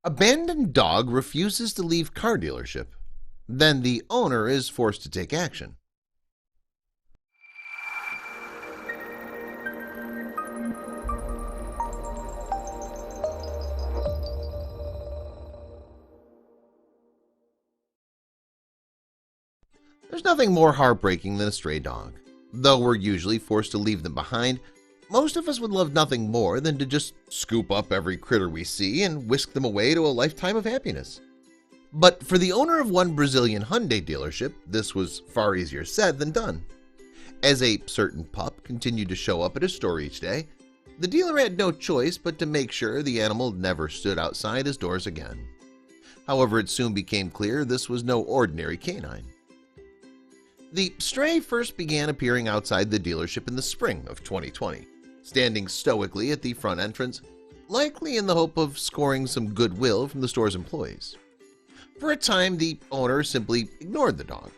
Abandoned dog refuses to leave car dealership. Then the owner is forced to take action. There's nothing more heartbreaking than a stray dog. Though we're usually forced to leave them behind, most of us would love nothing more than to just scoop up every critter we see and whisk them away to a lifetime of happiness. But for the owner of one Brazilian Hyundai dealership, this was far easier said than done. As a certain pup continued to show up at his store each day, the dealer had no choice but to make sure the animal never stood outside his doors again. However, it soon became clear this was no ordinary canine. The stray first began appearing outside the dealership in the spring of 2020, standing stoically at the front entrance, likely in the hope of scoring some goodwill from the store's employees. For a time, the owner simply ignored the dog.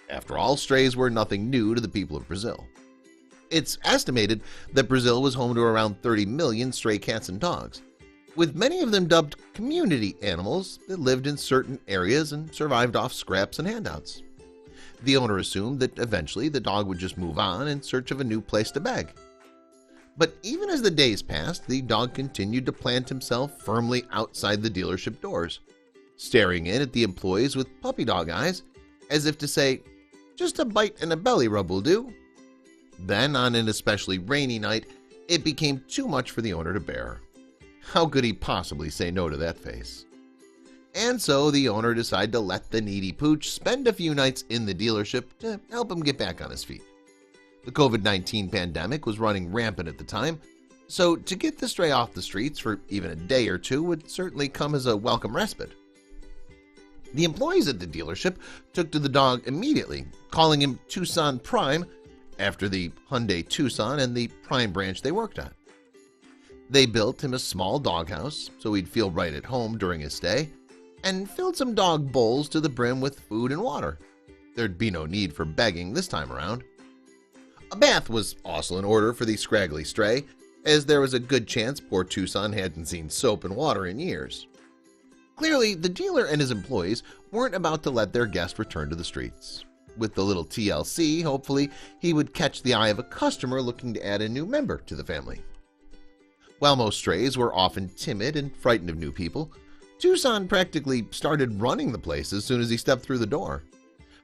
After all, strays were nothing new to the people of Brazil. It's estimated that Brazil was home to around 30 million stray cats and dogs, with many of them dubbed community animals that lived in certain areas and survived off scraps and handouts. The owner assumed that eventually the dog would just move on in search of a new place to beg. But even as the days passed, the dog continued to plant himself firmly outside the dealership doors, staring in at the employees with puppy dog eyes, as if to say, "Just a bite and a belly rub will do." Then, on an especially rainy night, it became too much for the owner to bear. How could he possibly say no to that face? And so the owner decided to let the needy pooch spend a few nights in the dealership to help him get back on his feet. The COVID-19 pandemic was running rampant at the time, so to get the stray off the streets for even a day or two would certainly come as a welcome respite. The employees at the dealership took to the dog immediately, calling him Tucson Prime after the Hyundai Tucson and the Prime branch they worked at. They built him a small doghouse so he'd feel right at home during his stay, and filled some dog bowls to the brim with food and water. There'd be no need for begging this time around. A bath was also in order for the scraggly stray, as there was a good chance poor Tucson hadn't seen soap and water in years. Clearly, the dealer and his employees weren't about to let their guest return to the streets. With the little TLC, hopefully he would catch the eye of a customer looking to add a new member to the family. While most strays were often timid and frightened of new people, Tucson practically started running the place as soon as he stepped through the door.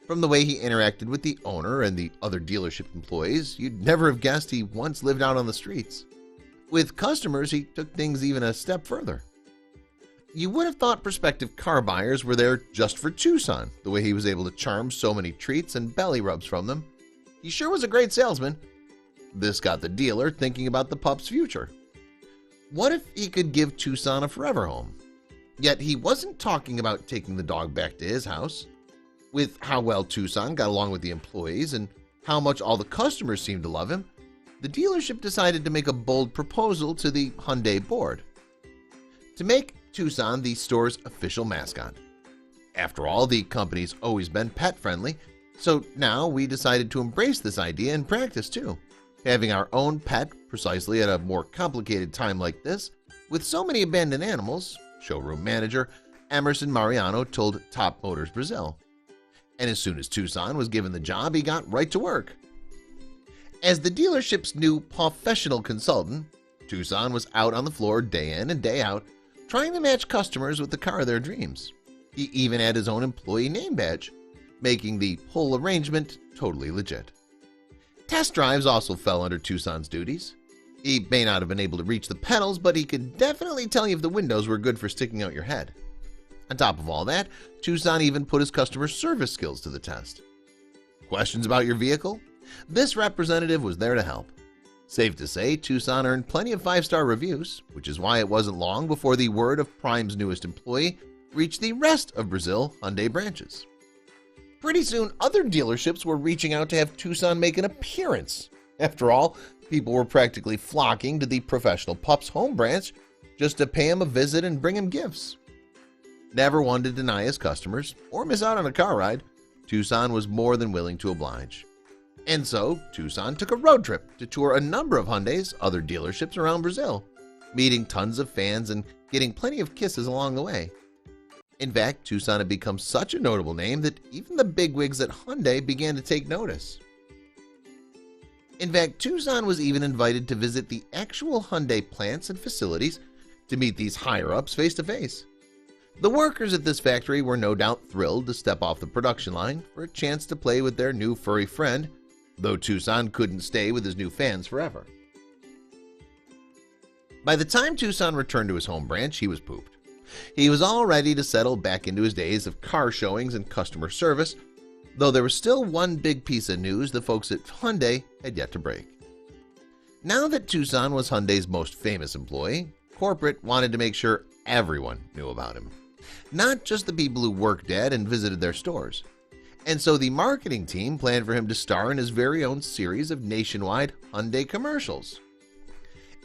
From the way he interacted with the owner and the other dealership employees, you'd never have guessed he once lived out on the streets. With customers, he took things even a step further. You would have thought prospective car buyers were there just for Tucson, the way he was able to charm so many treats and belly rubs from them. He sure was a great salesman. This got the dealer thinking about the pup's future. What if he could give Tucson a forever home? Yet he wasn't talking about taking the dog back to his house. With how well Tucson got along with the employees and how much all the customers seemed to love him, the dealership decided to make a bold proposal to the Hyundai board to make Tucson the store's official mascot. After all, the company's always been pet-friendly, so now we decided to embrace this idea in practice too, having our own pet precisely at a more complicated time like this. With so many abandoned animals, showroom manager Emerson Mariano told Top Motors Brazil. And as soon as Tucson was given the job, he got right to work. As the dealership's new professional consultant, Tucson was out on the floor day in and day out, trying to match customers with the car of their dreams. He even had his own employee name badge, making the whole arrangement totally legit. Test drives also fell under Tucson's duties. He may not have been able to reach the pedals, but he could definitely tell you if the windows were good for sticking out your head. On top of all that, Tucson even put his customer service skills to the test. Questions about your vehicle? This representative was there to help. Safe to say, Tucson earned plenty of 5-star reviews, which is why it wasn't long before the word of Prime's newest employee reached the rest of Brazil Hyundai branches. Pretty soon, other dealerships were reaching out to have Tucson make an appearance. After all, people were practically flocking to the professional pup's home branch just to pay him a visit and bring him gifts. Never one to deny his customers or miss out on a car ride, Tucson was more than willing to oblige. And so, Tucson took a road trip to tour a number of Hyundai's other dealerships around Brazil, meeting tons of fans and getting plenty of kisses along the way. In fact, Tucson had become such a notable name that even the bigwigs at Hyundai began to take notice. In fact, Tucson was even invited to visit the actual Hyundai plants and facilities to meet these higher-ups face-to-face. The workers at this factory were no doubt thrilled to step off the production line for a chance to play with their new furry friend, though Tucson couldn't stay with his new fans forever. By the time Tucson returned to his home branch, he was pooped. He was all ready to settle back into his days of car showings and customer service, though there was still one big piece of news the folks at Hyundai had yet to break. Now that Tucson was Hyundai's most famous employee, corporate wanted to make sure everyone knew about him, not just the people who worked at and visited their stores. And so the marketing team planned for him to star in his very own series of nationwide Hyundai commercials.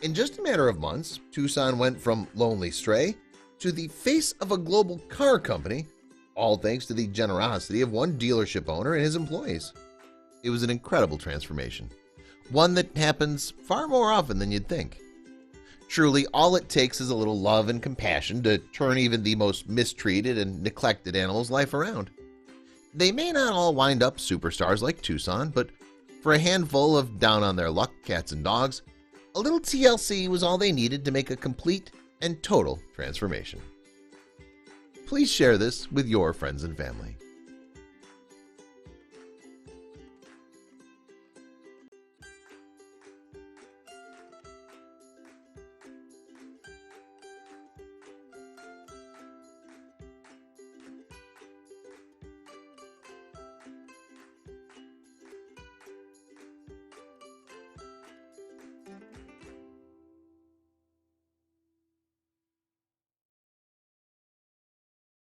In just a matter of months, Tucson went from lonely stray to the face of a global car company, all thanks to the generosity of one dealership owner and his employees. It was an incredible transformation, one that happens far more often than you'd think. Truly, all it takes is a little love and compassion to turn even the most mistreated and neglected animal's life around. They may not all wind up superstars like Tucson, but for a handful of down-on-their-luck cats and dogs, a little TLC was all they needed to make a complete and total transformation. Please share this with your friends and family.